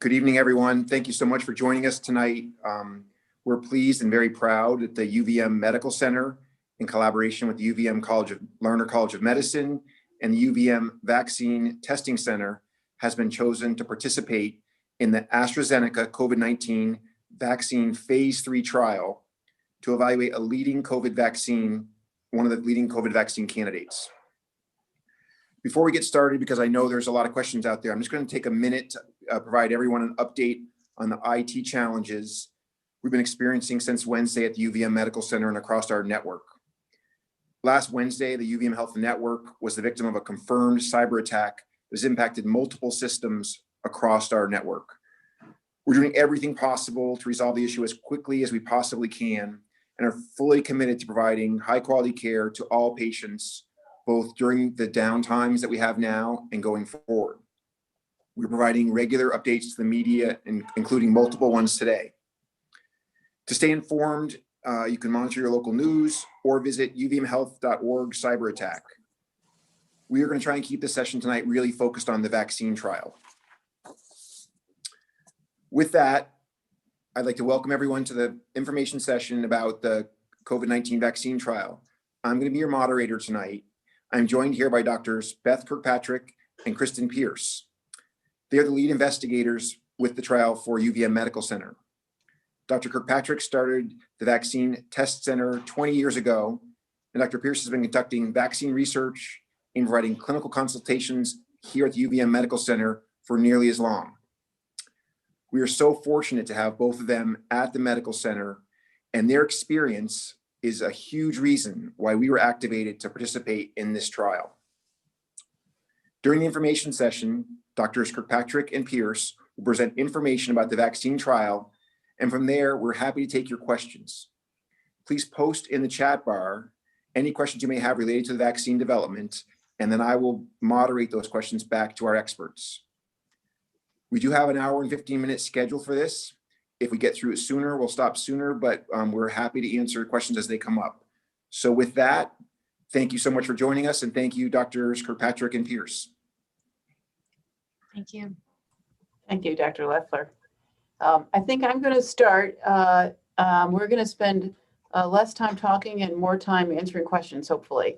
Good evening, everyone. Thank you so much for joining us tonight. We're pleased and very proud that the UVM Medical Center, in collaboration with the UVM Lerner College of Medicine and the UVM Vaccine Testing Center, has been chosen to participate in the AstraZeneca COVID-19 vaccine phase 3 trial to evaluate one of the leading COVID vaccine candidates. Before we get started, because I know there's a lot of questions out there, I'm just going to take a minute to provide everyone an update on the IT challenges we've been experiencing since Wednesday at the UVM Medical Center and across our network. Last Wednesday, the UVM Health Network was the victim of a confirmed cyber attack that has impacted multiple systems across our network. We're doing everything possible to resolve the issue as quickly as we possibly can and are fully committed to providing high quality care to all patients, both during the downtimes that we have now and going forward. We're providing regular updates to the media, including multiple ones today. To stay informed, you can monitor your local news or visit uvmhealth.org cyber attack. We are going to try and keep this session tonight really focused on the vaccine trial. With that, I'd like to welcome everyone to the information session about the COVID-19 vaccine trial. I'm going to be your moderator tonight. I'm joined here by Doctors Beth Kirkpatrick and Kristen Pierce. They are the lead investigators with the trial for UVM Medical Center. Dr. Kirkpatrick started the Vaccine Test Center 20 years ago, and Dr. Pierce has been conducting vaccine research and providing clinical consultations here at the UVM Medical Center for nearly as long. We are so fortunate to have both of them at the medical center, and their experience is a huge reason why we were activated to participate in this trial. During the information session, Drs. Kirkpatrick and Pierce will present information about the vaccine trial, and from there, we're happy to take your questions. Please post in the chat bar any questions you may have related to the vaccine development, and then I will moderate those questions back to our experts. We do have an hour and 15-minute schedule for this. If we get through it sooner, we'll stop sooner, but we're happy to answer questions as they come up. So with that, thank you so much for joining us, and thank you, Drs. Kirkpatrick and Pierce. Thank you. Thank you, Dr. Leffler. I think I'm going to start. We're going to spend less time talking and more time answering questions, hopefully.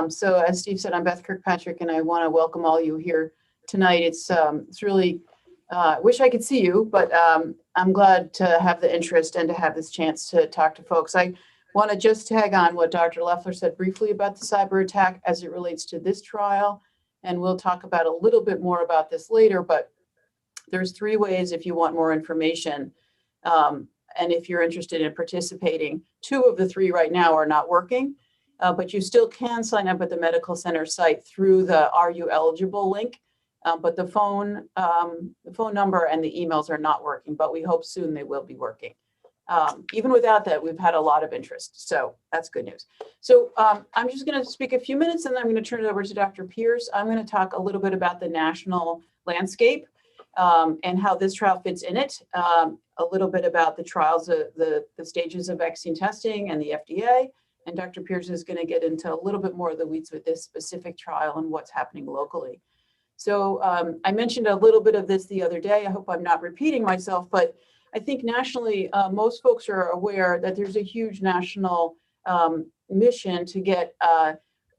So as Steve said, I'm Beth Kirkpatrick, and I want to welcome all you here tonight. It's really, wish I could see you, but I'm glad to have the interest and to have this chance to talk to folks. I want to just tag on what Dr. Leffler said briefly about the cyber attack as it relates to this trial, and we'll talk about a little bit more about this later, but there's 3 ways if you want more information, and if you're interested in participating. 2 of the 3 right now are not working, but you still can sign up at the medical center site through the Are You Eligible link. But the phone number and the emails are not working, but we hope soon they will be working. Even without that, we've had a lot of interest, so that's good news. So I'm just going to speak a few minutes, and then I'm going to turn it over to Dr. Pierce. I'm going to talk a little bit about the national landscape and how this trial fits in it, a little bit about the trials, the stages of vaccine testing and the FDA, and Dr. Pierce is going to get into a little bit more of the weeds with this specific trial and what's happening locally. So I mentioned a little bit of this the other day. I hope I'm not repeating myself, but I think nationally, most folks are aware that there's a huge national mission to get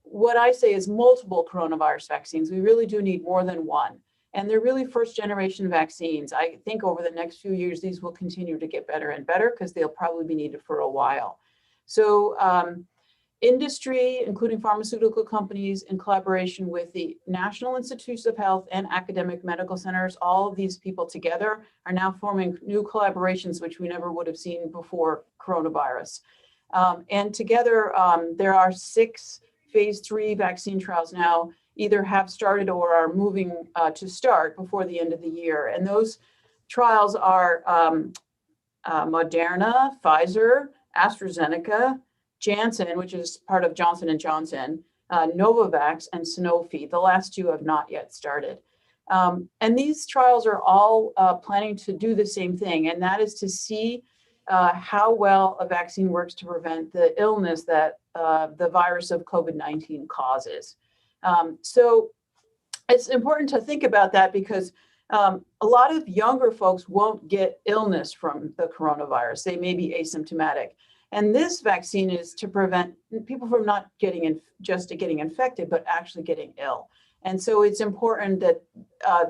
what I say is multiple coronavirus vaccines. We really do need more than one. And they're really first generation vaccines. I think over the next few years, these will continue to get better and better because they'll probably be needed for a while. So industry, including pharmaceutical companies, in collaboration with the National Institutes of Health and academic medical centers, all of these people together are now forming new collaborations, which we never would have seen before coronavirus. And together, there are 6 phase 3 vaccine trials now, either have started or are moving to start before the end of the year. And those trials are Moderna, Pfizer, AstraZeneca, Janssen, which is part of Johnson & Johnson, Novavax, and Sanofi. The last 2 have not yet started. And these trials are all planning to do the same thing, and that is to see how well a vaccine works to prevent the illness that the virus of COVID-19 causes. So it's important to think about that because A lot of younger folks won't get illness from the coronavirus. They may be asymptomatic. And this vaccine is to prevent people from not getting getting infected, but actually getting ill. And so it's important that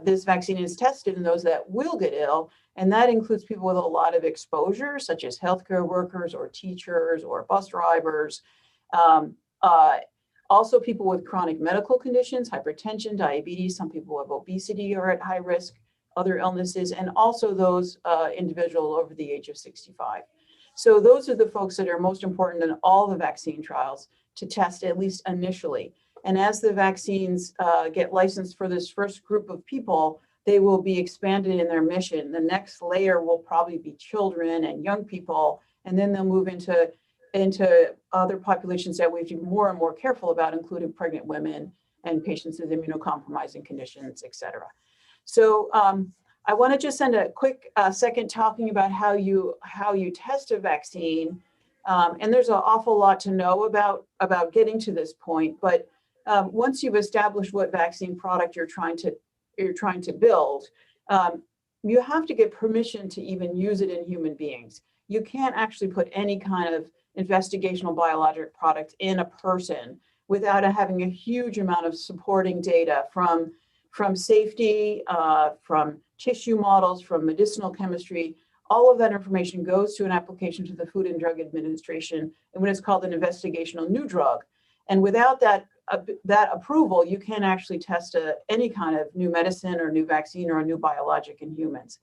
this vaccine is tested in those that will get ill. And that includes people with a lot of exposure, such as healthcare workers or teachers or bus drivers. Also people with chronic medical conditions, hypertension, diabetes, some people with obesity are at high risk, other illnesses, and also those individuals over the age of 65. So those are the folks that are most important in all the vaccine trials to test, at least initially. And as the vaccines get licensed for this first group of people, they will be expanded in their mission. The next layer will probably be children and young people, and then they'll move into other populations that we have to be more and more careful about, including pregnant women and patients with immunocompromising conditions, et cetera. So I want to just spend a quick second talking about how you test a vaccine. And there's an awful lot to know about getting to this point. But once you've established what vaccine product you're trying to build, you have to get permission to even use it in human beings. You can't actually put any kind of investigational biologic product in a person without having a huge amount of supporting data from safety, from tissue models, from medicinal chemistry. All of that information goes to an application to the Food and Drug Administration and what is called an investigational new drug. And without that approval, you can't actually test any kind of new medicine or new vaccine or a new biologic in humans.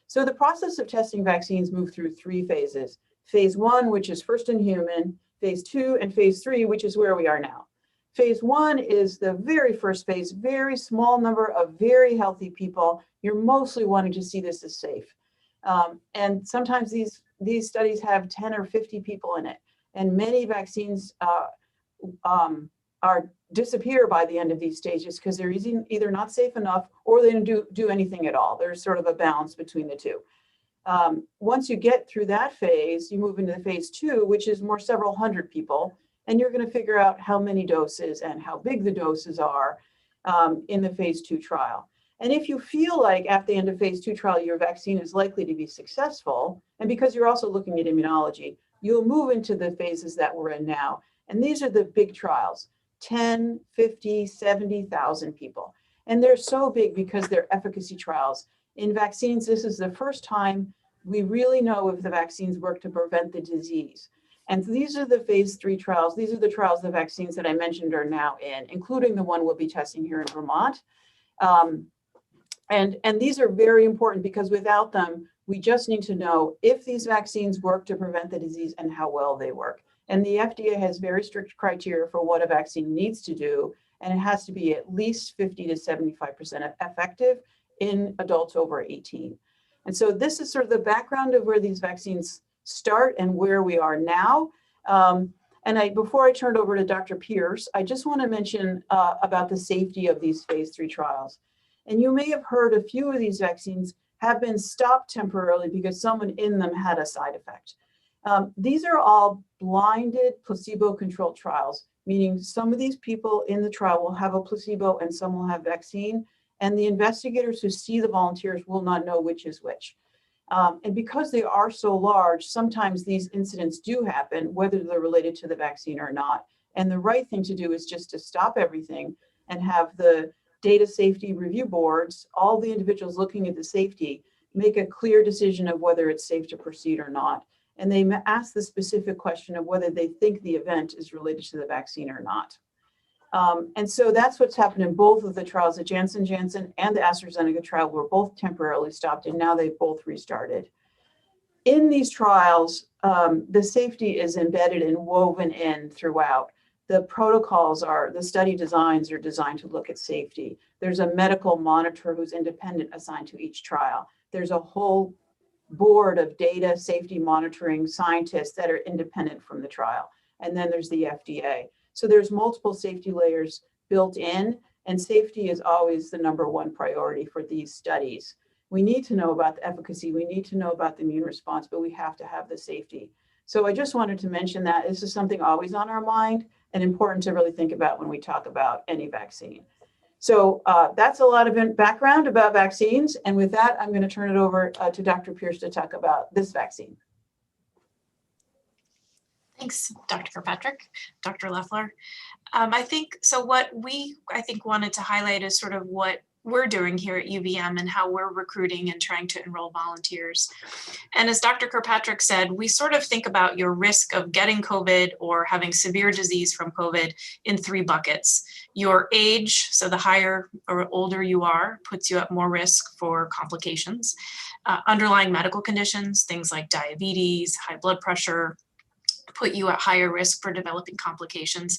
So the process of testing vaccines moves through 3 phases. Phase 1, which is first in human, phase 2, and phase 3, which is where we are now. Phase 1 is the very first phase, very small number of very healthy people. You're mostly wanting to see this as safe. And sometimes these studies have 10 or 50 people in it. And many vaccines disappear by the end of these stages because they're either not safe enough or they don't do anything at all. There's sort of a balance between the two. Once you get through that phase, you move into the phase 2, which is more several hundred people, and you're going to figure out how many doses and how big the doses are in the phase 2 trial. And if you feel like at the end of phase 2 trial, your vaccine is likely to be successful, and because you're also looking at immunology, you'll move into the phases that we're in now. And these are the big trials, 10, 50, 70,000 people. And they're so big because they're efficacy trials. In vaccines, this is the first time we really know if the vaccines work to prevent the disease. And these are the phase 3 trials. These are the trials, the vaccines that I mentioned are now in, including the one we'll be testing here in Vermont. And these are very important because without them, we just need to know if these vaccines work to prevent the disease and how well they work. And the FDA has very strict criteria for what a vaccine needs to do, and it has to be at least 50 to 75% effective in adults over 18. And so this is sort of the background of where these vaccines start and where we are now. Before I turn it over to Dr. Pierce, I just want to mention about the safety of these phase 3 trials. And you may have heard a few of these vaccines have been stopped temporarily because someone in them had a side effect. These are all blinded placebo-controlled trials, meaning some of these people in the trial will have a placebo and some will have vaccine, and the investigators who see the volunteers will not know which is which. And because they are so large, sometimes these incidents do happen, whether they're related to the vaccine or not. And the right thing to do is just to stop everything and have the data safety review boards, all the individuals looking at the safety, make a clear decision of whether it's safe to proceed or not. And they ask the specific question of whether they think the event is related to the vaccine or not. And so that's what's happened in both of the trials. The Janssen and the AstraZeneca trial were both temporarily stopped, and now they've both restarted. In these trials, the safety is embedded and woven in throughout. The protocols the study designs are designed to look at safety. There's a medical monitor who's independent assigned to each trial. There's a whole board of data safety monitoring scientists that are independent from the trial. And then there's the FDA. So there's multiple safety layers built in, and safety is always the #1 priority for these studies. We need to know about the efficacy, we need to know about the immune response, but we have to have the safety. So I just wanted to mention that this is something always on our mind and important to really think about when we talk about any vaccine. So that's a lot of background about vaccines. And with that, I'm going to turn it over to Dr. Pierce to talk about this vaccine. Thanks, Dr. Kirkpatrick, Dr. Leffler. I think so. What I think wanted to highlight is sort of what we're doing here at UVM and how we're recruiting and trying to enroll volunteers. And as Dr. Kirkpatrick said, we sort of think about your risk of getting COVID or having severe disease from COVID in 3 buckets. Your age, so the higher or older you are, puts you at more risk for complications. Underlying medical conditions, things like diabetes, high blood pressure, put you at higher risk for developing complications.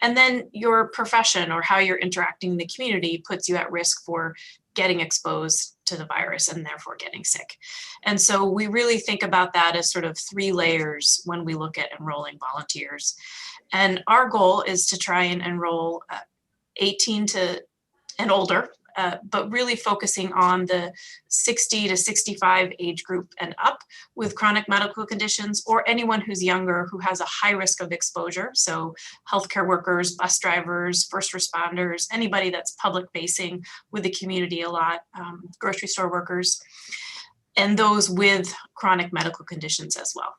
And then your profession or how you're interacting in the community puts you at risk for getting exposed to the virus and therefore getting sick. And so we really think about that as sort of 3 layers when we look at enrolling volunteers. And our goal is to try and enroll 18 and older, but really focusing on the 60 to 65 age group and up with chronic medical conditions, or anyone who's younger who has a high risk of exposure. So healthcare workers, bus drivers, first responders, anybody that's public facing with the community a lot, grocery store workers, and those with chronic medical conditions as well.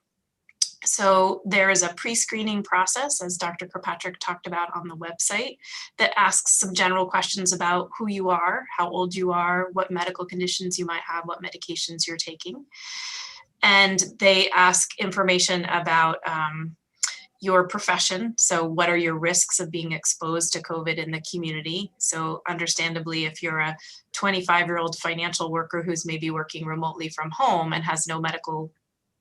So there is a pre-screening process, as Dr. Kirkpatrick talked about on the website, that asks some general questions about who you are, how old you are, what medical conditions you might have, what medications you're taking. And they ask information about your profession. So what are your risks of being exposed to COVID in the community? So understandably, if you're a 25-year-old financial worker who's maybe working remotely from home and has no medical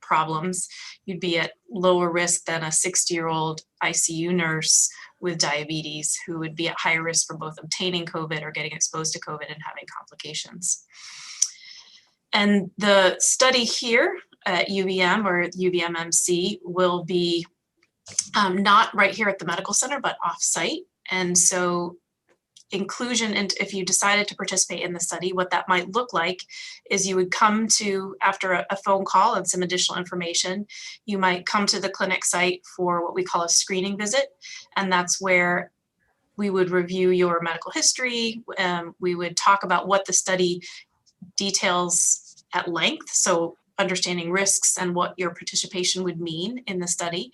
problems, you'd be at lower risk than a 60-year-old ICU nurse with diabetes who would be at higher risk for both obtaining COVID or getting exposed to COVID and having complications. And the study here at UVM or UVMMC will be not right here at the medical center, but off-site. And so inclusion, and if you decided to participate in the study, what that might look like is you would come to, after a phone call and some additional information, you might come to the clinic site for what we call a screening visit. And that's where we would review your medical history. We would talk about what the study details at length. So understanding risks and what your participation would mean in the study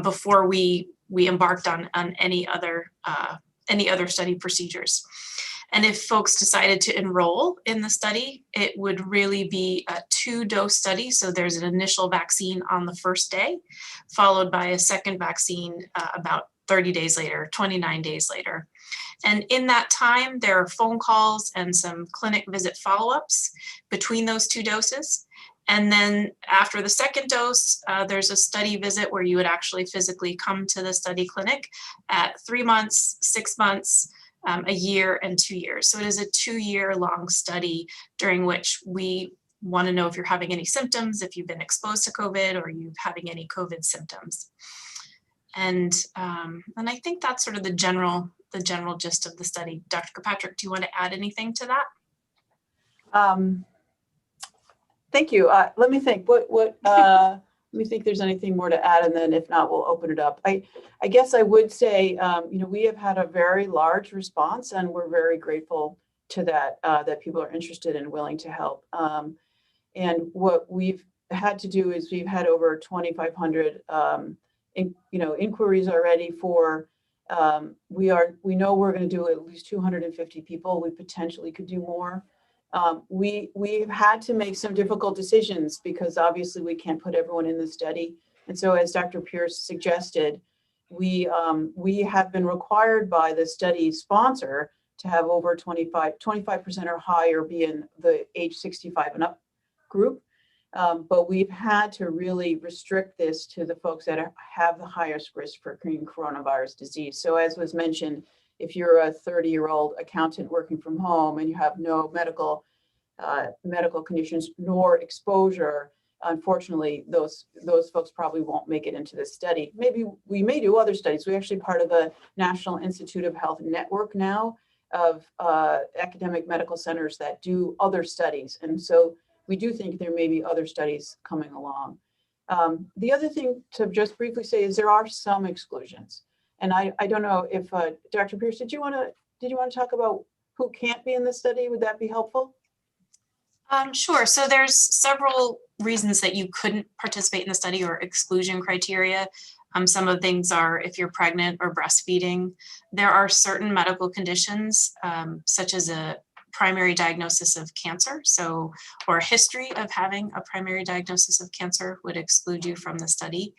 before we embarked on any other study procedures. And if folks decided to enroll in the study, it would really be a 2-dose study. So there's an initial vaccine on the first day, followed by a second vaccine about 30 days later, 29 days later. And in that time, there are phone calls and some clinic visit follow-ups between those 2 doses. And then after the second dose, there's a study visit where you would actually physically come to the study clinic at 3 months, 6 months, a year, and 2 years. So it is a 2-year long study during which we want to know if you're having any symptoms, if you've been exposed to COVID, or you're having any COVID symptoms. And I think that's sort of the general gist of the study. Dr. Kirkpatrick, do you want to add anything to that? Thank you. Let me think. Let me think if there's anything more to add, and then if not, we'll open it up. I guess I would say, we have had a very large response, and we're very grateful to that, that people are interested and willing to help. And what we've had to do is we've had over 2,500, inquiries already for. We know we're going to do at least 250 people. We potentially could do more. We've had to make some difficult decisions because obviously we can't put everyone in the study. And so as Dr. Pierce suggested, we have been required by the study sponsor to have over 25% or higher be in the age 65 and up group. But we've had to really restrict this to the folks that have the highest risk for coronavirus disease. So as was mentioned, if you're a 30-year-old accountant working from home and you have no medical conditions nor exposure, unfortunately, those folks probably won't make it into this study. Maybe we may do other studies. We're actually part of the National Institute of Health network now of academic medical centers that do other studies. And so we do think there may be other studies coming along. The other thing to just briefly say is there are some exclusions. And I don't know if Dr. Pierce, did you want to did you want to talk about who can't be in the study? Would that be helpful? Sure. So there's several reasons that you couldn't participate in the study or exclusion criteria. Some of the things are if you're pregnant or breastfeeding. There are certain medical conditions, such as a primary diagnosis of cancer, or a history of having a primary diagnosis of cancer would exclude you from the study.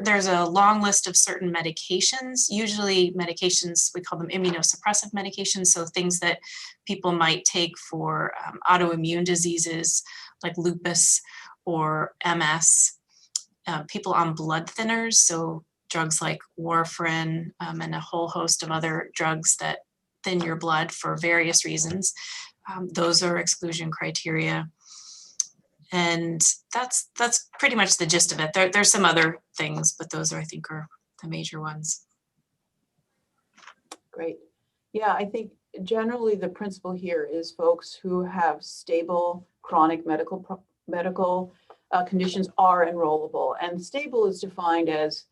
There's a long list of certain medications, usually medications, we call them immunosuppressive medications, so things that people might take for autoimmune diseases like lupus or MS, people on blood thinners, so drugs like warfarin and a whole host of other drugs that thin your blood for various reasons. Those are exclusion criteria. And that's pretty much the gist of it. There's some other things, but those I think are the major ones. Great. Yeah, I think generally the principle here is folks who have stable chronic medical conditions are enrollable. And stable is defined as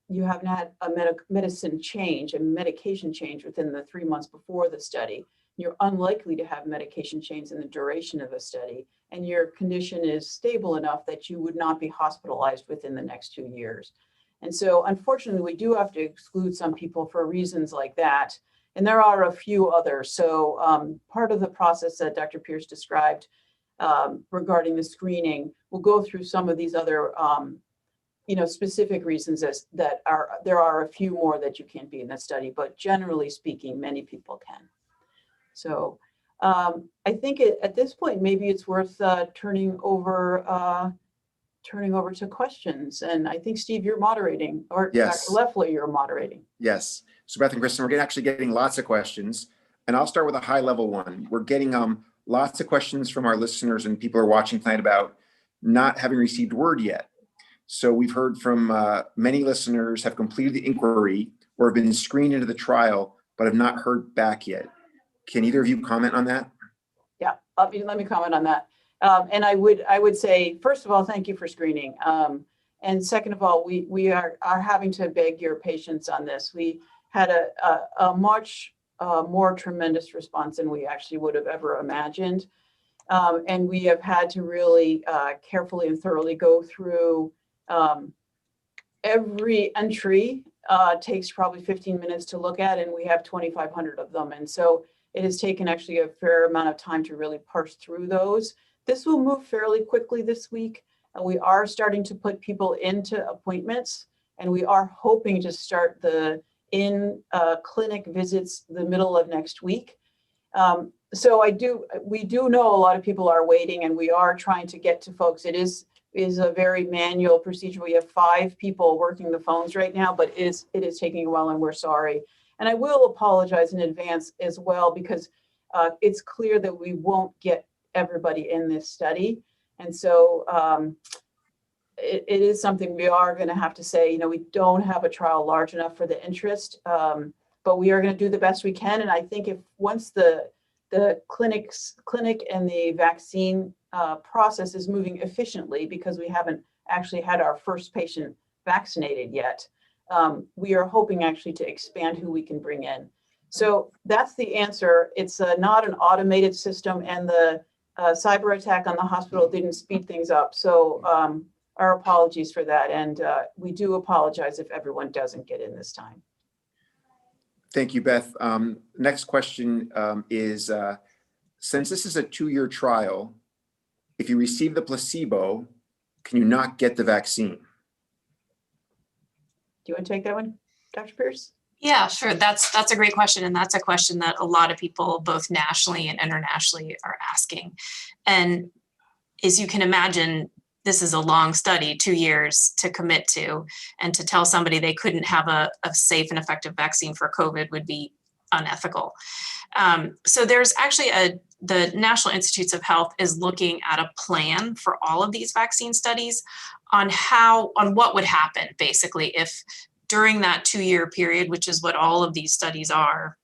you haven't had a medication change within the 3 months before the study. You're unlikely to have medication change in the duration of the study, and your condition is stable enough that you would not be hospitalized within the next 2 years. And so unfortunately, we do have to exclude some people for reasons like that. And there are a few others. So part of the process that Dr. Pierce described regarding the screening, we'll go through some of these other specific reasons there are a few more that you can't be in that study, but generally speaking, many people can. So I think at this point, maybe it's worth turning over to questions. And I think, Steve, you're moderating, or Yes. Dr. Leffler, you're moderating. Yes. So Beth and Kristen, we're actually getting lots of questions, and I'll start with a high level one. We're getting lots of questions from our listeners and people who are watching tonight about not having received word yet. So we've heard from many listeners have completed the inquiry or have been screened into the trial, but have not heard back yet. Can either of you comment on that? Yeah, let me comment on that. And I would say, first of all, thank you for screening. And second of all, we are having to beg your patience on this. We had a much more tremendous response than we actually would have ever imagined. And we have had to really carefully and thoroughly go through every entry. Takes probably 15 minutes to look at, and we have 2,500 of them. And so it has taken actually a fair amount of time to really parse through those. This will move fairly quickly this week. We are starting to put people into appointments, and we are hoping to start the in-clinic visits the middle of next week. So we do know a lot of people are waiting, and we are trying to get to folks. It is a very manual procedure. We have 5 people working the phones right now, but it is taking a while, and we're sorry. And I will apologize in advance as well, because it's clear that we won't get everybody in this study. And so it is something we are going to have to say, we don't have a trial large enough for the interest, but we are going to do the best we can. And I think if once the clinic and the vaccine process is moving efficiently, because we haven't actually had our first patient vaccinated yet, we are hoping actually to expand who we can bring in. So that's the answer. It's not an automated system, and the cyber attack on the hospital didn't speed things up. So our apologies for that. And we do apologize if everyone doesn't get in this time. Thank you, Beth. Next question is, since this is a 2-year trial, if you receive the placebo, can you not get the vaccine? Do you want to take that one, Dr. Pierce? Yeah, sure. That's a great question. And that's a question that a lot of people, both nationally and internationally, are asking. And as you can imagine, this is a long study, 2 years to commit to, and to tell somebody they couldn't have a safe and effective vaccine for COVID would be unethical. So there's actually the National Institutes of Health is looking at a plan for all of these vaccine studies on what would happen basically if during that 2-year period, which is what all of these studies are,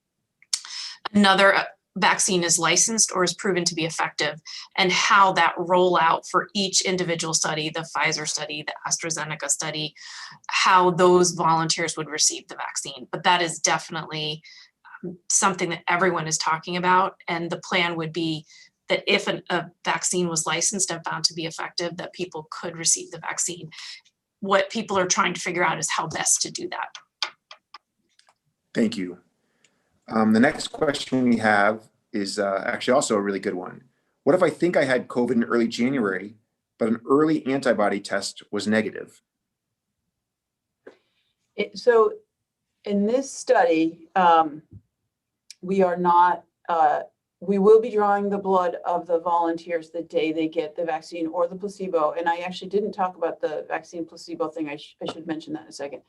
another vaccine is licensed or is proven to be effective, and how that rollout for each individual study, the Pfizer study, the AstraZeneca study, how those volunteers would receive the vaccine. But that is definitely something that everyone is talking about. And the plan would be that if a vaccine was licensed and found to be effective, that people could receive the vaccine. What people are trying to figure out is how best to do that. Thank you. The next question we have is actually also a really good one. What if I think I had COVID in early January, but an early antibody test was negative? So in this study, we are not, we will be drawing the blood of the volunteers the day they get the vaccine or the placebo. And I actually didn't talk about the vaccine placebo thing. I should mention that in a second.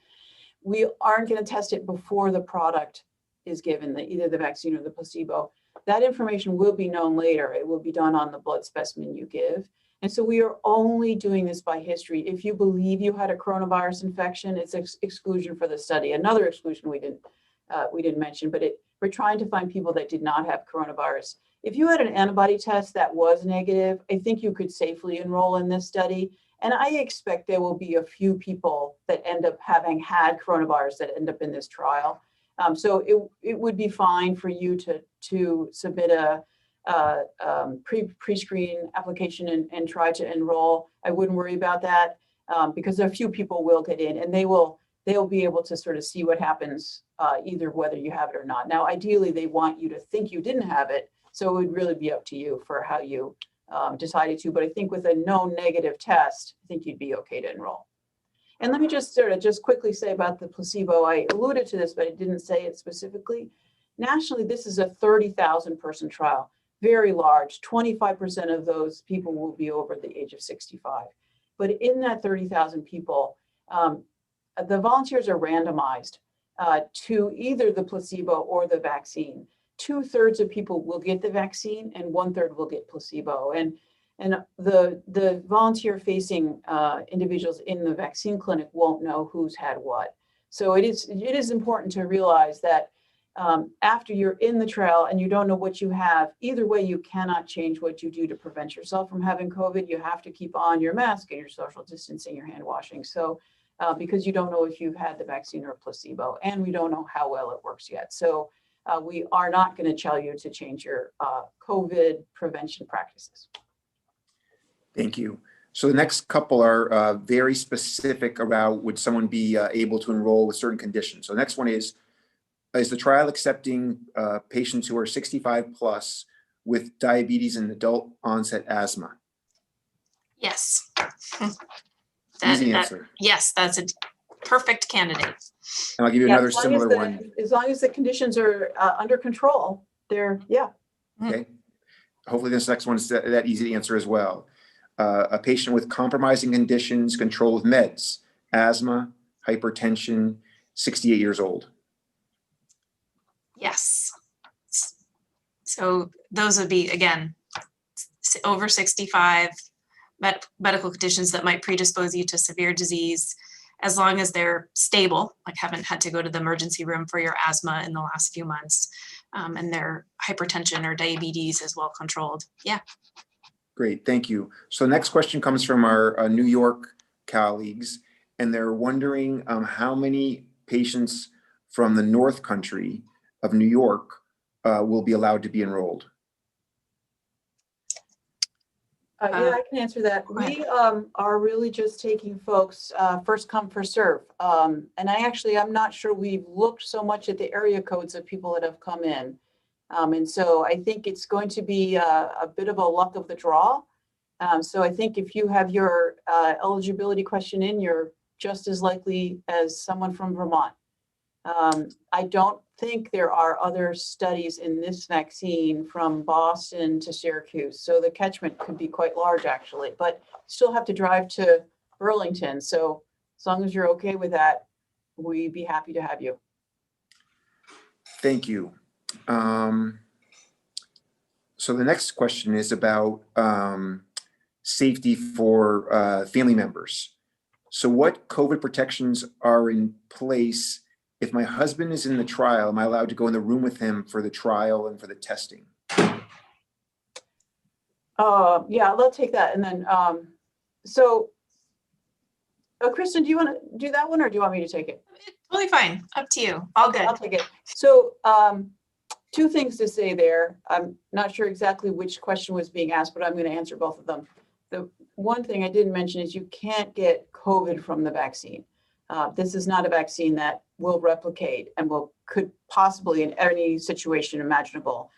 We aren't going to test it before the product is given, either the vaccine or the placebo. That information will be known later. It will be done on the blood specimen you give. And so we are only doing this by history. If you believe you had a coronavirus infection, it's exclusion for the study. Another exclusion we didn't mention, but we're trying to find people that did not have coronavirus. If you had an antibody test that was negative, I think you could safely enroll in this study. And I expect there will be a few people that end up having had coronavirus that end up in this trial. So it would be fine for you to submit a pre-screen application and try to enroll. I wouldn't worry about that because a few people will get in, and they'll be able to sort of see what happens either whether you have it or not. Now, ideally, they want you to think you didn't have it, so it would really be up to you for how you decided to. But I think with a known negative test, I think you'd be okay to enroll. And let me just quickly say about the placebo. I alluded to this, but I didn't say it specifically. Nationally, this is a 30,000 person trial, very large. 25% of those people will be over the age of 65. But in that 30,000 people, the volunteers are randomized to either the placebo or the vaccine. 2/3 of people will get the vaccine and 1/3 will get placebo. And the volunteer-facing individuals in the vaccine clinic won't know who's had what. So it is important to realize that after you're in the trial and you don't know what you have, either way, you cannot change what you do to prevent yourself from having COVID. You have to keep on your mask and your social distancing, your hand washing. So because you don't know if you've had the vaccine or a placebo, and we don't know how well it works yet. So we are not going to tell you to change your COVID prevention practices. Thank you. So the next couple are very specific about would someone be able to enroll with certain conditions. So the next one is the trial accepting patients who are 65 plus with diabetes and adult onset asthma? Yes. Easy answer. Yes, that's a perfect candidate. And I'll give you another similar one. As long as the conditions are under control, yeah. Okay. Hopefully this next one is that easy to answer as well. A patient with compromising conditions controlled with meds, asthma, hypertension, 68 years old. Yes. So those would be, again, over 65, medical conditions that might predispose you to severe disease, as long as they're stable, like haven't had to go to the emergency room for your asthma in the last few months, and their hypertension or diabetes is well controlled. Yeah. Great, thank you. So the next question comes from our New York colleagues, and they're wondering how many patients from the North Country of New York will be allowed to be enrolled. Yeah, I can answer that. We are really just taking folks first come, first serve. And I'm not sure we've looked so much at the area codes of people that have come in. And so I think it's going to be a bit of a luck of the draw. So I think if you have your eligibility question in, you're just as likely as someone from Vermont. I don't think there are other studies in this vaccine from Boston to Syracuse. So the catchment could be quite large actually, but still have to drive to Burlington. So as long as you're okay with that, we'd be happy to have you. Thank you. So the next question is about safety for family members. So what COVID protections are in place? If my husband is in the trial, am I allowed to go in the room with him for the trial and for the testing? Yeah, I'll take that. And then, Kristen, do you want to do that one or do you want me to take it? Totally fine. Up to you. All good. I'll take it. So two things to say there. I'm not sure exactly which question was being asked, but I'm going to answer both of them. The one thing I didn't mention is you can't get COVID from the vaccine. This is not a vaccine that will replicate and could possibly in any situation imaginable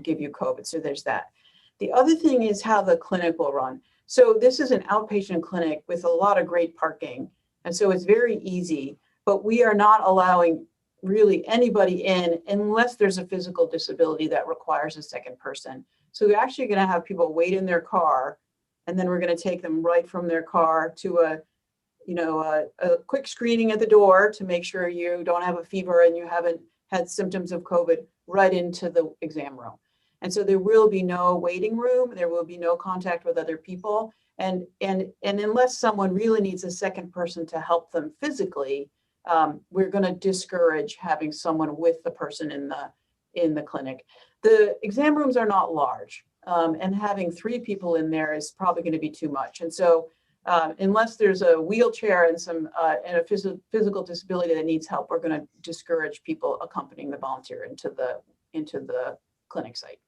give you COVID. So there's that. The other thing is how the clinic will run. So this is an outpatient clinic with a lot of great parking. And so it's very easy, but we are not allowing really anybody in unless there's a physical disability that requires a second person. So we're actually going to have people wait in their car, and then we're going to take them right from their car to a quick screening at the door to make sure you don't have a fever and you haven't had symptoms of COVID, right into the exam room. And so there will be no waiting room. There will be no contact with other people. And unless someone really needs a second person to help them physically, we're going to discourage having someone with the person in the clinic. The exam rooms are not large, and having 3 people in there is probably going to be too much. And so unless there's a wheelchair and a physical disability that needs help, we're going to discourage people accompanying the volunteer into the clinic site.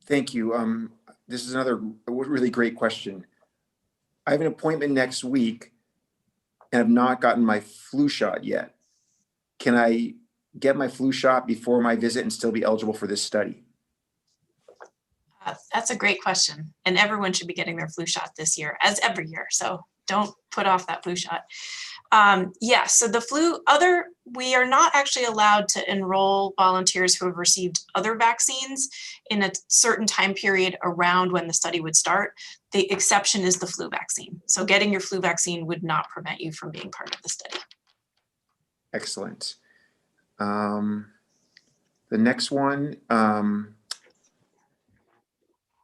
Thank you. This is another really great question. I have an appointment next week and have not gotten my flu shot yet. Can I get my flu shot before my visit and still be eligible for this study? That's a great question. And everyone should be getting their flu shot this year, as every year. So don't put off that flu shot. Yes, so we are not actually allowed to enroll volunteers who have received other vaccines in a certain time period around when the study would start. The exception is the flu vaccine. So getting your flu vaccine would not prevent you from being part of the study. Excellent. The next one,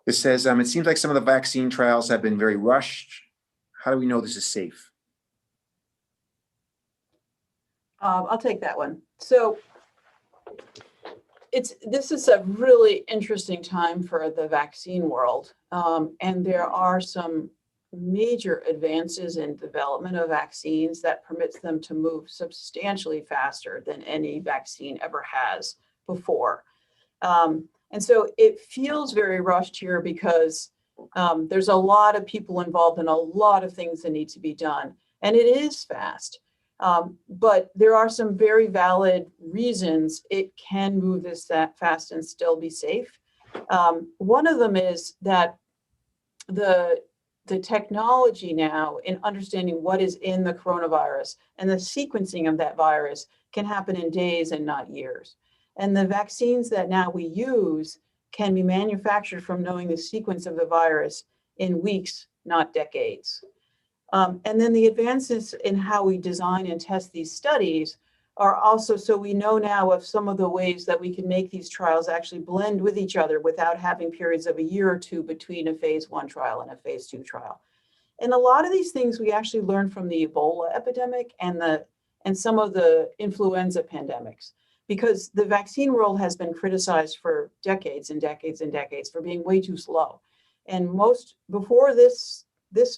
it says, it seems like some of the vaccine trials have been very rushed. How do we know this is safe? I'll take that one. So this is a really interesting time for the vaccine world. And there are some major advances in development of vaccines that permits them to move substantially faster than any vaccine ever has before. And so it feels very rushed here because there's a lot of people involved and a lot of things that need to be done. And it is fast. But there are some very valid reasons it can move this that fast and still be safe. One of them is that the technology now in understanding what is in the coronavirus and the sequencing of that virus can happen in days and not years. And the vaccines that now we use can be manufactured from knowing the sequence of the virus in weeks, not decades. And then the advances in how we design and test these studies are also, so we know now of some of the ways that we can make these trials actually blend with each other without having periods of a year or two between a phase 1 trial and a phase 2 trial. And a lot of these things we actually learned from the Ebola epidemic and some of the influenza pandemics, because the vaccine world has been criticized for decades and decades and decades for being way too slow. And before this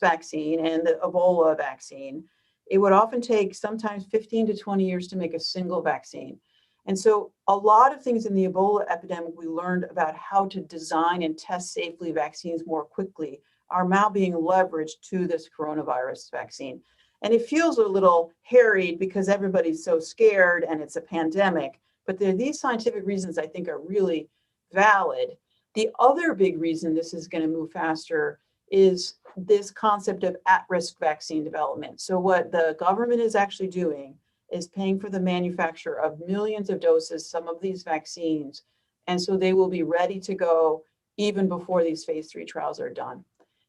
vaccine and the Ebola vaccine, it would often take sometimes 15 to 20 years to make a single vaccine. And so a lot of things in the Ebola epidemic, we learned about how to design and test safely vaccines more quickly are now being leveraged to this coronavirus vaccine. And it feels a little harried because everybody's so scared and it's a pandemic, but these scientific reasons I think are really valid. The other big reason this is going to move faster is this concept of at-risk vaccine development. So what the government is actually doing is paying for the manufacture of millions of doses, some of these vaccines, and so they will be ready to go even before these phase 3 trials are done.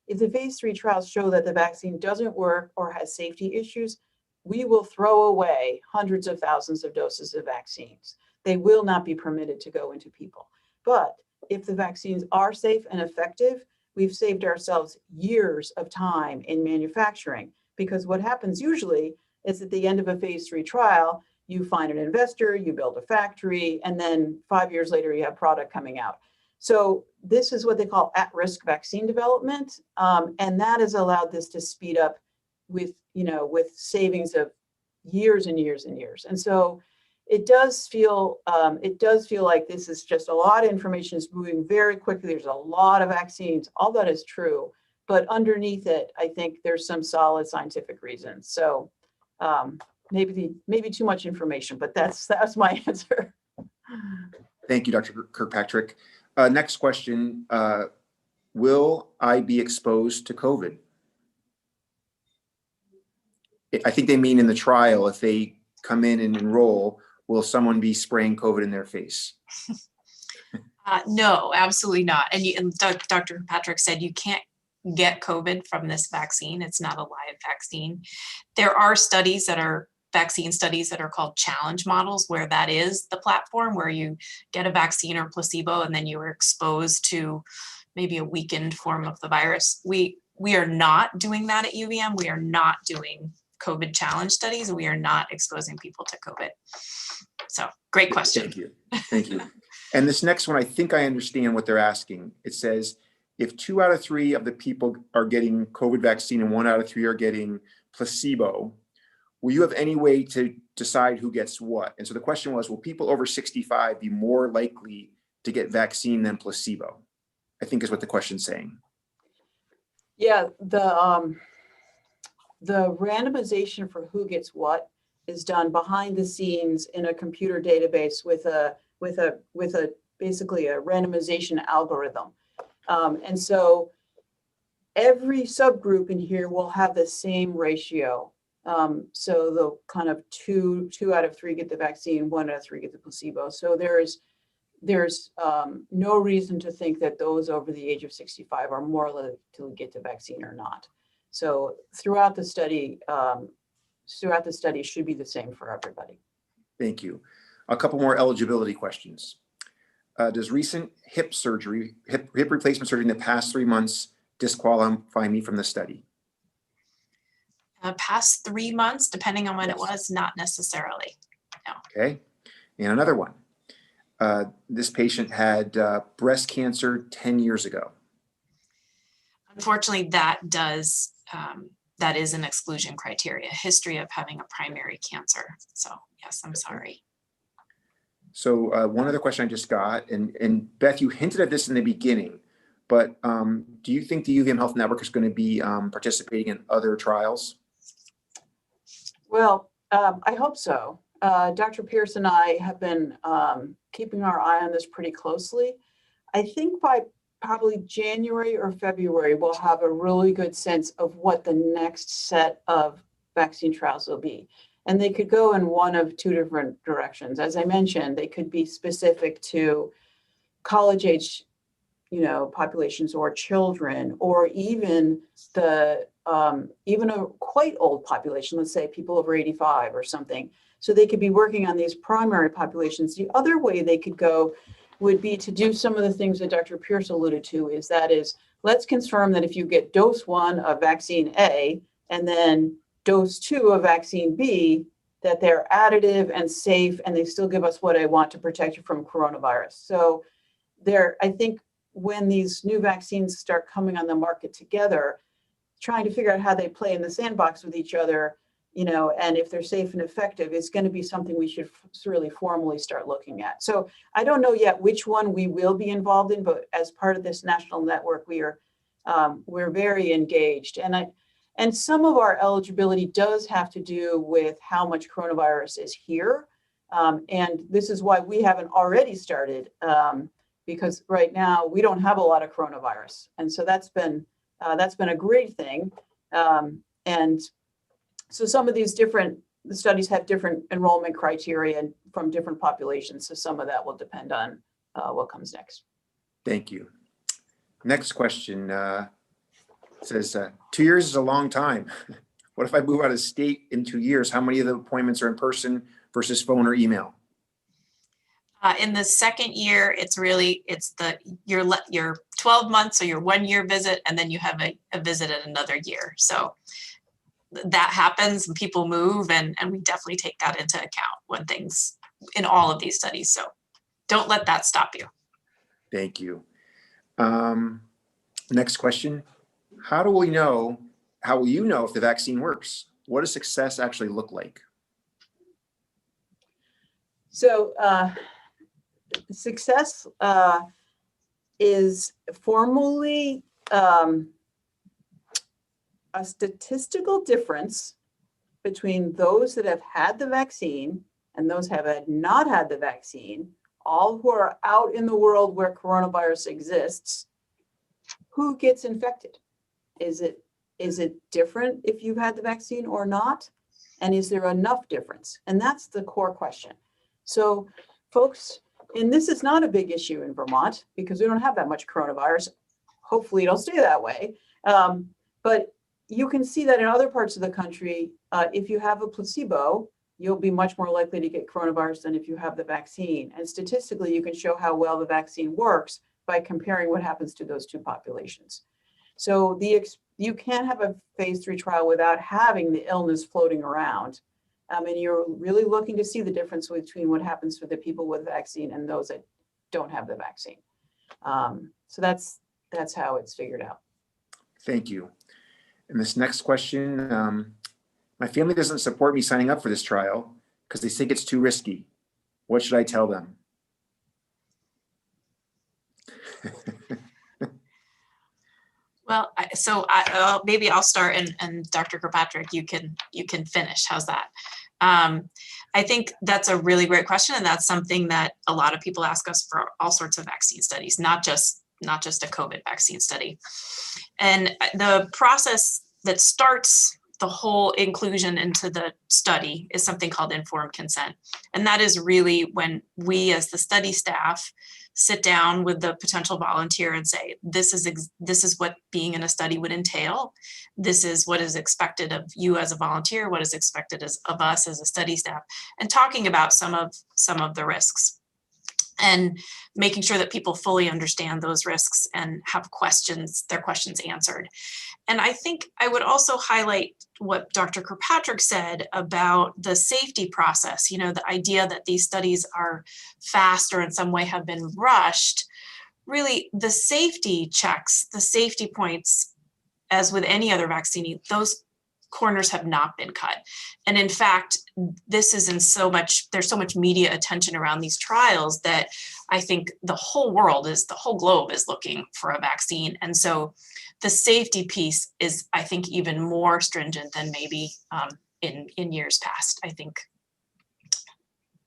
If the phase 3 trials show that the vaccine doesn't work or has safety issues, we will throw away hundreds of thousands of doses of vaccines. They will not be permitted to go into people. But if the vaccines are safe and effective, we've saved ourselves years of time in manufacturing, because what happens usually is at the end of a phase 3 trial, you find an investor, you build a factory, and then 5 years later, you have product coming out. So this is what they call at-risk vaccine development. And that has allowed this to speed up with savings of years and years and years. And so it does feel like this is just a lot of information is moving very quickly. There's a lot of vaccines. All that is true, but underneath it, I think there's some solid scientific reasons. So maybe too much information, but that's my answer. Thank you, Dr. Kirkpatrick. Next question. Will I be exposed to COVID? I think they mean in the trial, if they come in and enroll, will someone be spraying COVID in their face? No, absolutely not. And Dr. Kirkpatrick said you can't get COVID from this vaccine. It's not a live vaccine. There are studies that are vaccine studies that are called challenge models, where that is the platform where you get a vaccine or placebo and then you are exposed to maybe a weakened form of the virus. We are not doing that at UVM. We are not doing COVID challenge studies. We are not exposing people to COVID. So great question. Thank you. Thank you. And this next one, I think I understand what they're asking. It says, if 2 out of 3 of the people are getting COVID vaccine and 1 out of 3 are getting placebo, will you have any way to decide who gets what? And so the question was, will people over 65 be more likely to get vaccine than placebo? I think is what the question's saying. Yeah, the randomization for who gets what is done behind the scenes in a computer database with basically a randomization algorithm. And so every subgroup in here will have the same ratio. So the kind of two out of 3 get the vaccine, 1 out of 3 get the placebo. So there's no reason to think that those over the age of 65 are more likely to get the vaccine or not. So throughout the study should be the same for everybody. Thank you. A couple more eligibility questions. Does recent hip replacement surgery in the past 3 months disqualify me from the study? Past 3 months, depending on when it was, not necessarily. No. Okay. And another one. This patient had breast cancer 10 years ago. Unfortunately, that is an exclusion criteria, history of having a primary cancer. So yes, I'm sorry. So one other question I just got, and Beth, you hinted at this in the beginning, but do you think the UVM Health Network is going to be participating in other trials? Well, I hope so. Dr. Pierce and I have been keeping our eye on this pretty closely. I think by probably January or February, we'll have a really good sense of what the next set of vaccine trials will be. And they could go in one of 2 different directions. As I mentioned, they could be specific to college age, populations or children, or even even a quite old population, let's say people over 85 or something. So they could be working on these primary populations. The other way they could go would be to do some of the things that Dr. Pierce alluded to, let's confirm that if you get dose 1 of vaccine A and then dose 2 of vaccine B, that they're additive and safe, and they still give us what I want to protect you from coronavirus. So I think when these new vaccines start coming on the market together, trying to figure out how they play in the sandbox with each other, and if they're safe and effective, is going to be something we should really formally start looking at. So I don't know yet which one we will be involved in, but as part of this national network, we're very engaged. And some of our eligibility does have to do with how much coronavirus is here. And this is why we haven't already started, because right now we don't have a lot of coronavirus. And so that's been a great thing. And so some of these the studies have different enrollment criteria from different populations. So some of that will depend on what comes next. Thank you. Next question says, 2 years is a long time. What if I move out of state in 2 years? How many of the appointments are in person versus phone or email? In the second year, it's your 12 months or your 1 year visit, and then you have a visit at another year. So that happens and people move, and we definitely take that into account when things in all of these studies. So don't let that stop you. Thank you. Next question. How will you know if the vaccine works? What does success actually look like? So success is formally a statistical difference between those that have had the vaccine and those have not had the vaccine, all who are out in the world where coronavirus exists, who gets infected. Is it different if you've had the vaccine or not? And is there enough difference? And that's the core question. So folks, and this is not a big issue in Vermont because we don't have that much coronavirus. Hopefully it'll stay that way. But you can see that in other parts of the country, if you have a placebo, you'll be much more likely to get coronavirus than if you have the vaccine. And statistically, you can show how well the vaccine works by comparing what happens to those two populations. So you can't have a phase 3 trial without having the illness floating around. And you're really looking to see the difference between what happens for the people with the vaccine and those that don't have the vaccine. So that's how it's figured out. Thank you. And this next question, my family doesn't support me signing up for this trial because they think it's too risky. What should I tell them? Well, maybe I'll start, and Dr. Kirkpatrick, you can finish. How's that? I think that's a really great question, and that's something that a lot of people ask us for all sorts of vaccine studies, not just a COVID vaccine study. And the process that starts the whole inclusion into the study is something called informed consent. And that is really when we as the study staff sit down with the potential volunteer and say, this is what being in a study would entail. This is what is expected of you as a volunteer, what is expected of us as a study staff, and talking about some of the risks and making sure that people fully understand those risks and have their questions answered. And I think I would also highlight what Dr. Kirkpatrick said about the safety process, the idea that these studies are fast or in some way have been rushed. Really, the safety checks, the safety points, as with any other vaccine, those corners have not been cut. And in fact, there's so much media attention around these trials that I think the whole globe is looking for a vaccine. And so the safety piece is, I think, even more stringent than maybe in years past, I think.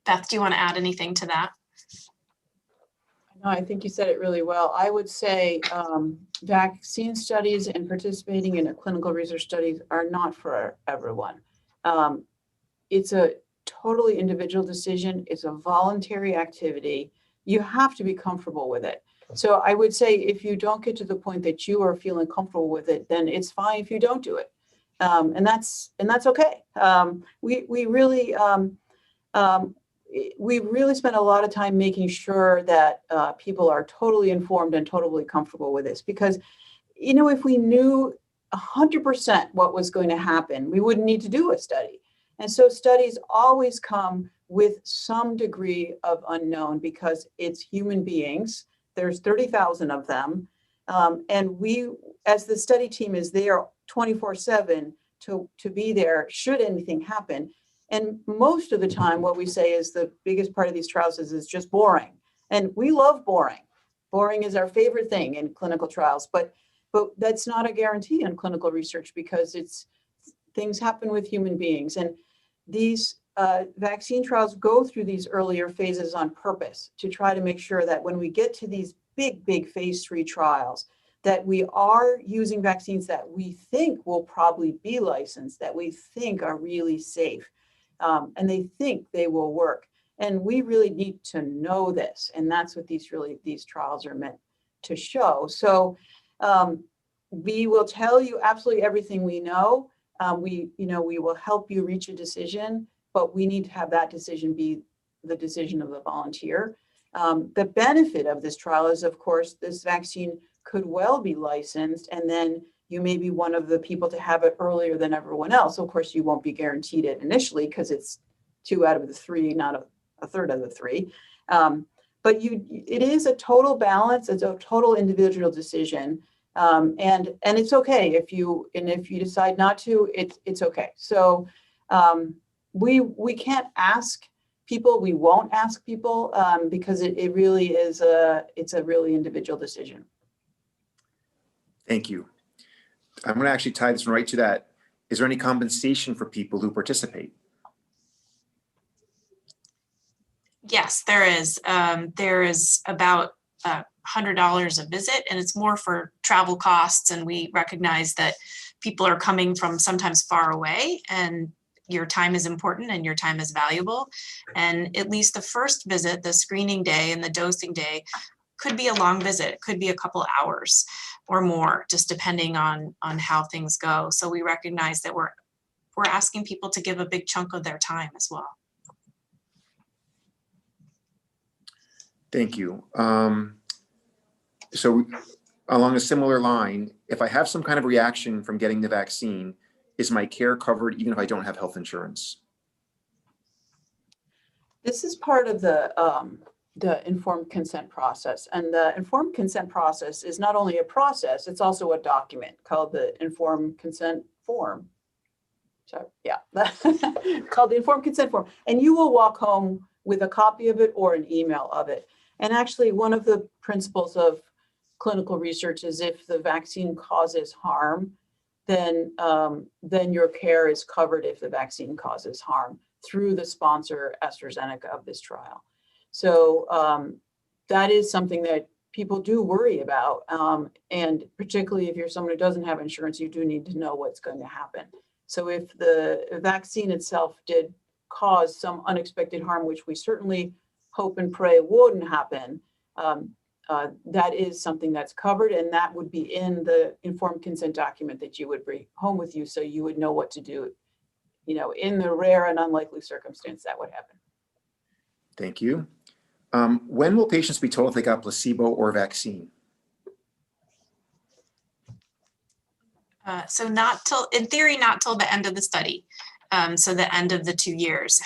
Beth, do you want to add anything to that? No, I think you said it really well. I would say vaccine studies and participating in a clinical research studies are not for everyone. It's a totally individual decision. It's a voluntary activity. You have to be comfortable with it. So I would say if you don't get to the point that you are feeling comfortable with it, then it's fine if you don't do it. And that's okay. We really spent a lot of time making sure that people are totally informed and totally comfortable with this, because, if we knew 100% what was going to happen, we wouldn't need to do a study. And so studies always come with some degree of unknown because it's human beings. There's 30,000 of them. And we, as the study team, is there 24/7 to be there should anything happen. And most of the time, what we say is the biggest part of these trials is just boring. And we love boring. Boring is our favorite thing in clinical trials, but that's not a guarantee in clinical research because things happen with human beings. And these vaccine trials go through these earlier phases on purpose to try to make sure that when we get to these big phase 3 trials, that we are using vaccines that we think will probably be licensed, that we think are really safe. And they think they will work. And we really need to know this. And that's what these trials are meant to show. So we will tell you absolutely everything we know. We will help you reach a decision, but we need to have that decision be the decision of the volunteer. The benefit of this trial is, of course, this vaccine could well be licensed, and then you may be one of the people to have it earlier than everyone else. Of course, you won't be guaranteed it initially because it's 2 out of the 3, not a third of the 3. But it is a total balance. It's a total individual decision. And it's okay if you decide not to, it's okay. So we can't ask people. We won't ask people because it really is it's a really individual decision. Thank you. I'm going to actually tie this right to that. Is there any compensation for people who participate? Yes, there is. There is about $100 a visit, and it's more for travel costs. And we recognize that people are coming from sometimes far away, and your time is important and your time is valuable. And at least the first visit, the screening day and the dosing day, could be a long visit. It could be a couple hours or more, just depending on how things go. So we recognize that we're asking people to give a big chunk of their time as well. Thank you. So along a similar line, if I have some kind of reaction from getting the vaccine, is my care covered even if I don't have health insurance? This is part of the informed consent process. And the informed consent process is not only a process, it's also a document called the informed consent form. So yeah, called the informed consent form. And you will walk home with a copy of it or an email of it. And actually, one of the principles of clinical research is if the vaccine causes harm, then your care is covered if the vaccine causes harm through the sponsor AstraZeneca of this trial. So that is something that people do worry about. And particularly if you're someone who doesn't have insurance, you do need to know what's going to happen. So if the vaccine itself did cause some unexpected harm, which we certainly hope and pray wouldn't happen, that is something that's covered, and that would be in the informed consent document that you would bring home with you, so you would know what to do, in the rare and unlikely circumstance that would happen. Thank you. When will patients be told if they got placebo or vaccine? So not till, in theory, not till the end of the study. So the end of the 2 years.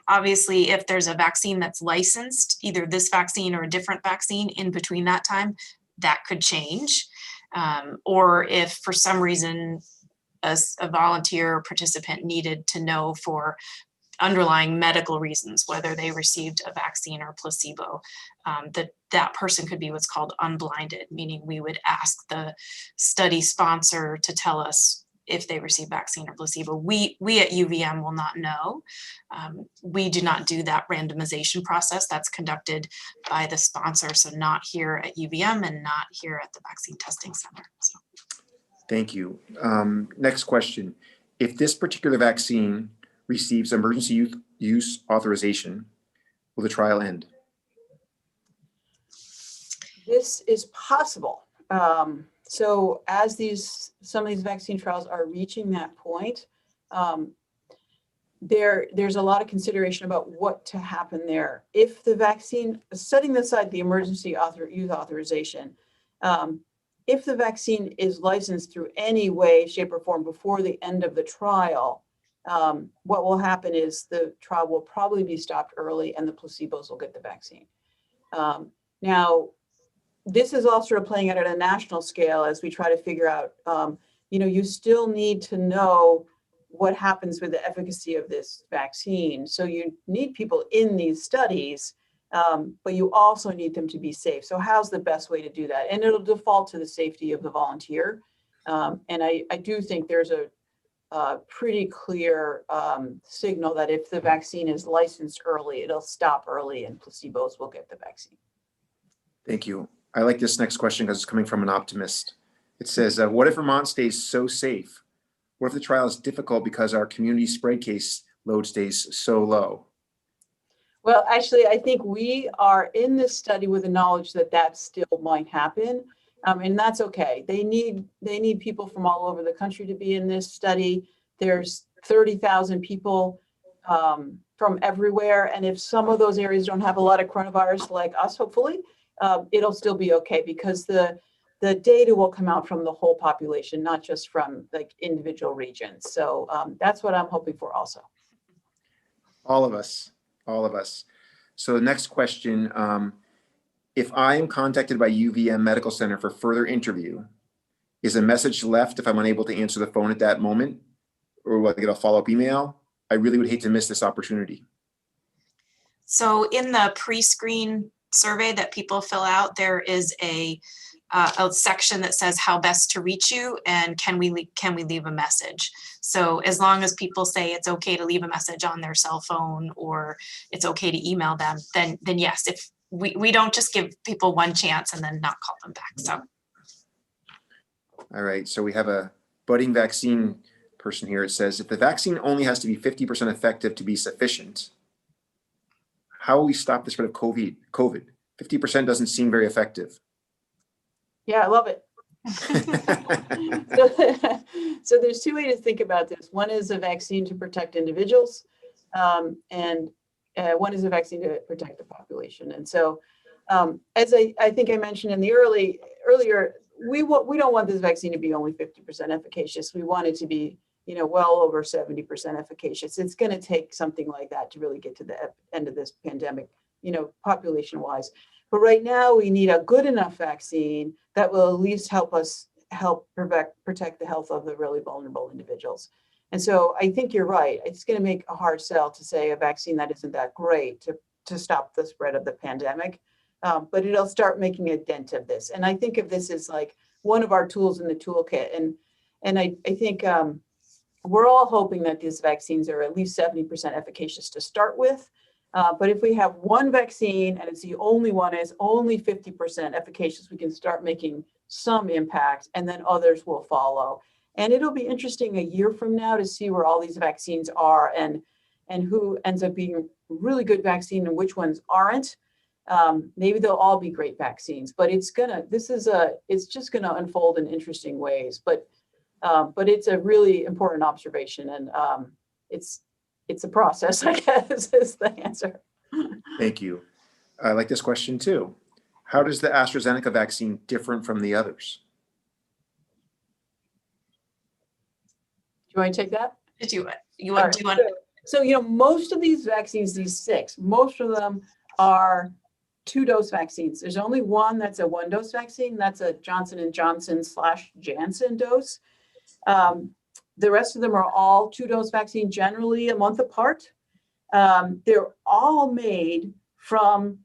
Obviously, if there's a vaccine that's licensed, either this vaccine or a different vaccine in between that time, that could change. Or if for some reason a volunteer or participant needed to know for underlying medical reasons, whether they received a vaccine or placebo, that person could be what's called unblinded, meaning we would ask the study sponsor to tell us if they receive vaccine or placebo. We at UVM will not know. We do not do that randomization process. That's conducted by the sponsor, so not here at UVM and not here at the Vaccine Testing Center. So. Thank you. Next question. If this particular vaccine receives emergency use authorization, will the trial end? This is possible. So as some of these vaccine trials are reaching that point, there's a lot of consideration about what to happen there. If the vaccine, setting aside the emergency use authorization, if the vaccine is licensed through any way, shape, or form before the end of the trial, what will happen is the trial will probably be stopped early and the placebos will get the vaccine. Now, this is all sort of playing out at a national scale as we try to figure out, you still need to know what happens with the efficacy of this vaccine. So you need people in these studies, but you also need them to be safe. So how's the best way to do that? And it'll default to the safety of the volunteer. And I do think there's a pretty clear signal that if the vaccine is licensed early, it'll stop early and placebos will get the vaccine. Thank you. I like this next question because it's coming from an optimist. It says, what if Vermont stays so safe? What if the trial is difficult because our community spread case load stays so low? Well, actually, I think we are in this study with the knowledge that that still might happen. And that's okay. They need people from all over the country to be in this study. There's 30,000 people from everywhere. And if some of those areas don't have a lot of coronavirus like us, hopefully, it'll still be okay because the data will come out from the whole population, not just from like individual regions. So that's what I'm hoping for also. All of us. So the next question, if I am contacted by UVM Medical Center for further interview, is a message left if I'm unable to answer the phone at that moment? Or will I get a follow-up email? I really would hate to miss this opportunity. So in the pre-screen survey that people fill out, there is a section that says how best to reach you and can we leave a message. So as long as people say it's okay to leave a message on their cell phone or it's okay to email them, then yes, if we don't just give people one chance and then not call them back. So. All right, so we have a budding vaccine person here. It says, if the vaccine only has to be 50% effective to be sufficient, how will we stop the spread of COVID? 50% doesn't seem very effective. Yeah, I love it. So there's two ways to think about this. One is a vaccine to protect individuals, and one is a vaccine to protect the population. And so, as I think I mentioned in the earlier, we don't want this vaccine to be only 50% efficacious. We want it to be, well over 70% efficacious. It's going to take something like that to really get to the end of this pandemic, population-wise. But right now, we need a good enough vaccine that will at least help protect the health of the really vulnerable individuals. And so I think you're right. It's going to make a hard sell to say a vaccine that isn't that great to stop the spread of the pandemic. But it'll start making a dent of this. And I think of this as like one of our tools in the toolkit. And I think we're all hoping that these vaccines are at least 70% efficacious to start with. But if we have one vaccine and it's the only one, it's only 50% efficacious, we can start making some impact and then others will follow. And it'll be interesting a year from now to see where all these vaccines are and who ends up being really good vaccine and which ones aren't. Maybe they'll all be great vaccines, but it's just gonna unfold in interesting ways. But it's a really important observation, and it's a process, I guess, is the answer. Thank you. I like this question too. How does the AstraZeneca vaccine different from the others? Do you want to take that? Do you want? So, most of these vaccines, these 6, most of them are 2-dose vaccines. There's only one that's a 1-dose vaccine. That's a Johnson & Johnson / Janssen dose. The rest of them are all 2-dose vaccine, generally a month apart. They're all made from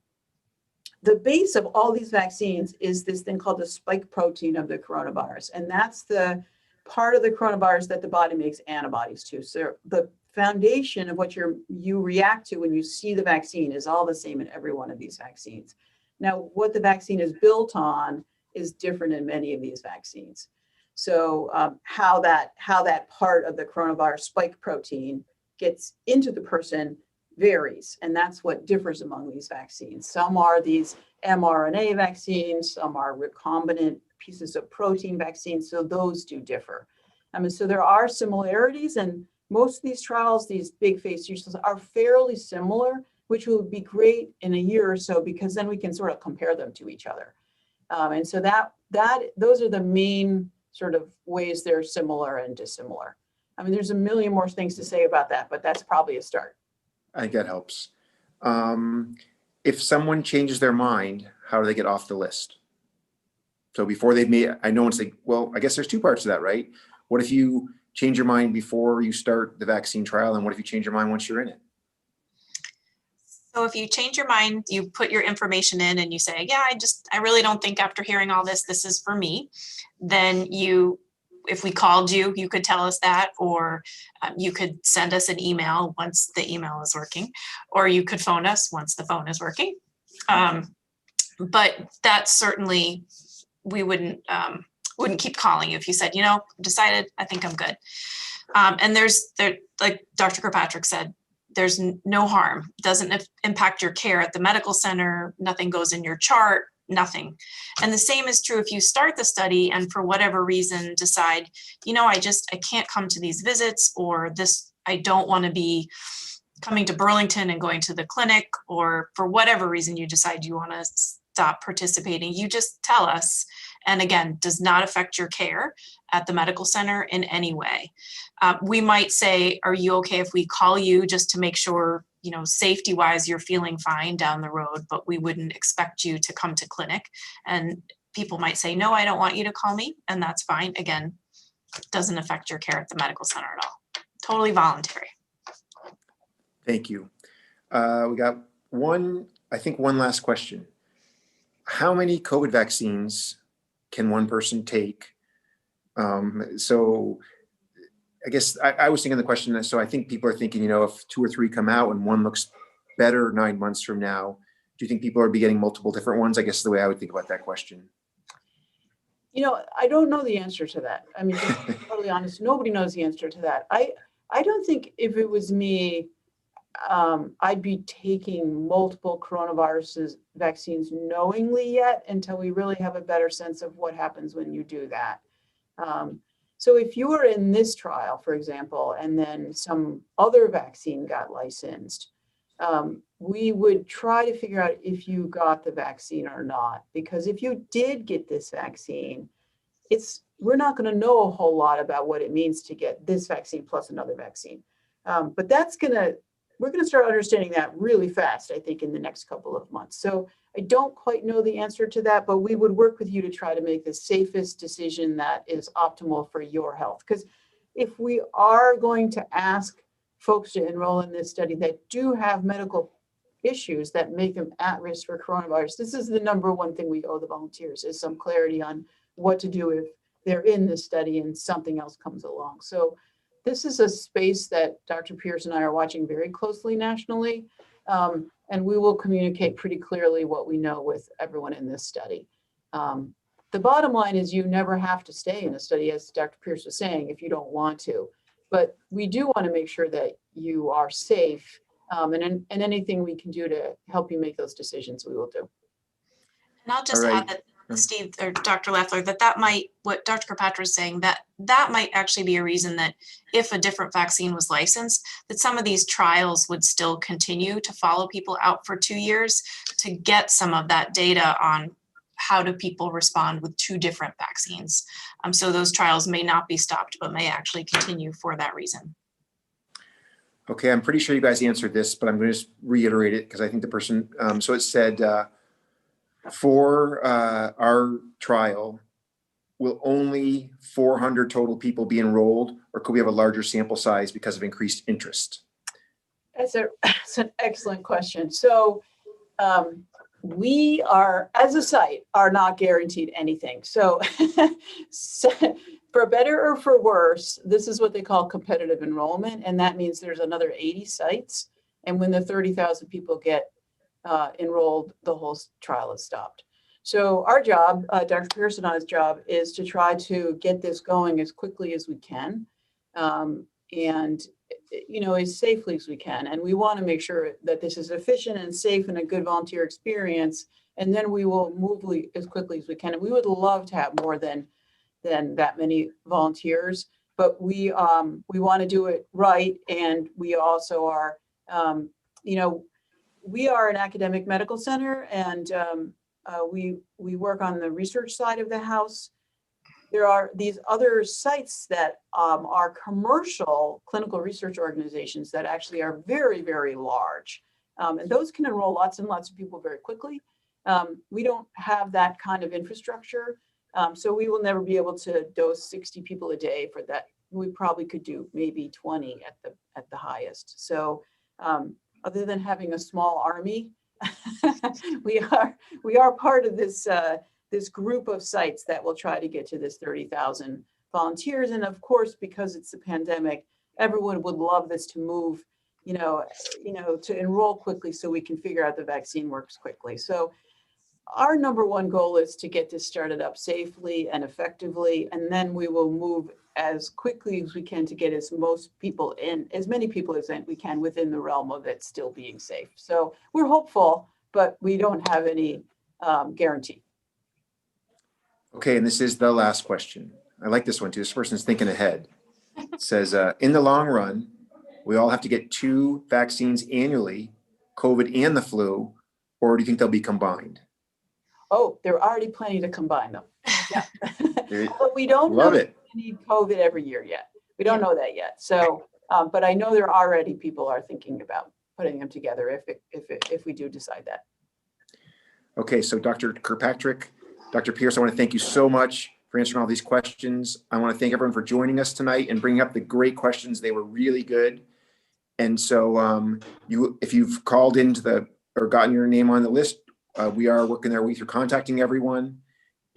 the base of all these vaccines is this thing called the spike protein of the coronavirus. And that's the part of the coronavirus that the body makes antibodies to. So the foundation of what you react to when you see the vaccine is all the same in every one of these vaccines. Now, what the vaccine is built on is different in many of these vaccines. So how that part of the coronavirus spike protein gets into the person varies, and that's what differs among these vaccines. Some are these mRNA vaccines, some are recombinant pieces of protein vaccines, so those do differ. So there are similarities, and most of these trials, these big phase 3 trials, are fairly similar, which will be great in a year or so because then we can sort of compare them to each other. And so those are the main sort of ways they're similar and dissimilar. There's a million more things to say about that, but that's probably a start. I think that helps. If someone changes their mind, how do they get off the list? So before they've made, I know it's like, well, I guess there's 2 parts to that, right? What if you change your mind before you start the vaccine trial? And what if you change your mind once you're in it? So if you change your mind, you put your information in and you say, yeah, I really don't think after hearing all this is for me. Then if we called you, you could tell us that, or you could send us an email once the email is working, or you could phone us once the phone is working. But that's certainly, we wouldn't keep calling you if you said, decided, I think I'm good. And like Dr. Kirkpatrick said, there's no harm, doesn't impact your care at the medical center, nothing goes in your chart, nothing. And the same is true if you start the study and for whatever reason decide, I can't come to these visits, or I don't want to be coming to Burlington and going to the clinic, or for whatever reason you decide you want to stop participating, you just tell us. And again, does not affect your care at the medical center in any way. We might say, are you okay if we call you just to make sure, safety wise, you're feeling fine down the road, but we wouldn't expect you to come to clinic. And people might say, no, I don't want you to call me. And that's fine. Again, doesn't affect your care at the medical center at all. Totally voluntary. Thank you. We got I think one last question. How many COVID vaccines can one person take? So I guess I was thinking the question that, so I think people are thinking, if 2 or 3 come out and one looks better 9 months from now, do you think people are be getting multiple different ones? I guess is the way I would think about that question. I don't know the answer to that. I mean, to be totally honest, nobody knows the answer to that. I don't think if it was me, I'd be taking multiple coronaviruses vaccines knowingly yet until we really have a better sense of what happens when you do that. So if you were in this trial, for example, and then some other vaccine got licensed, we would try to figure out if you got the vaccine or not. Because if you did get this vaccine, we're not going to know a whole lot about what it means to get this vaccine plus another vaccine. But we're going to start understanding that really fast, I think, in the next couple of months. So I don't quite know the answer to that, but we would work with you to try to make the safest decision that is optimal for your health. Because if we are going to ask folks to enroll in this study that do have medical issues that make them at risk for coronavirus, this is the number one thing we owe the volunteers, is some clarity on what to do if they're in this study and something else comes along. So this is a space that Dr. Pierce and I are watching very closely nationally, and we will communicate pretty clearly what we know with everyone in this study. The bottom line is you never have to stay in a study, as Dr. Pierce was saying, if you don't want to. But we do want to make sure that you are safe, and anything we can do to help you make those decisions, we will do. And I'll just All right. add that Steve or Dr. Leffler, that might, what Dr. Kirkpatrick is saying, that might actually be a reason that if a different vaccine was licensed, that some of these trials would still continue to follow people out for 2 years to get some of that data on how do people respond with 2 different vaccines. So those trials may not be stopped, but may actually continue for that reason. Okay, I'm pretty sure you guys answered this, but I'm going to just reiterate it because I think the person, so it said, for our trial, will only 400 total people be enrolled, or could we have a larger sample size because of increased interest? That's an excellent question. So we are, as a site, are not guaranteed anything. So for better or for worse, this is what they call competitive enrollment. And that means there's another 80 sites. And when the 30,000 people get enrolled, the whole trial is stopped. So our job, Dr. Pierce and I's job, is to try to get this going as quickly as we can, and as safely as we can. And we want to make sure that this is efficient and safe and a good volunteer experience. And then we will move as quickly as we can. And we would love to have more than that many volunteers, but we want to do it right. And we also are, we are an academic medical center, and we work on the research side of the house. There are these other sites that are commercial clinical research organizations that actually are very, very large. And those can enroll lots and lots of people very quickly. We don't have that kind of infrastructure. So we will never be able to dose 60 people a day for that. We probably could do maybe 20 at the highest. So other than having a small army, we are part of this group of sites that will try to get to this 30,000 volunteers. And of course, because it's a pandemic, everyone would love this to move, to enroll quickly so we can figure out the vaccine works quickly. So our number one goal is to get this started up safely and effectively, and then we will move as quickly as we can to get as many people as we can within the realm of it still being safe. So we're hopeful, but we don't have any guarantee. Okay, and this is the last question. I like this one too. This person's thinking ahead. It says, in the long run, we all have to get 2 vaccines annually, COVID and the flu, or do you think they'll be combined? Oh, they're already planning to combine them. Yeah. There- But we don't Love know it. if we need COVID every year yet. We don't know that yet. So, but I know there are already people are thinking about putting them together if we do decide that. Okay, so Dr. Kirkpatrick, Dr. Pierce, I want to thank you so much for answering all these questions. I want to thank everyone for joining us tonight and bringing up the great questions. They were really good. And so if you've called into the or gotten your name on the list, we are working our way through contacting everyone.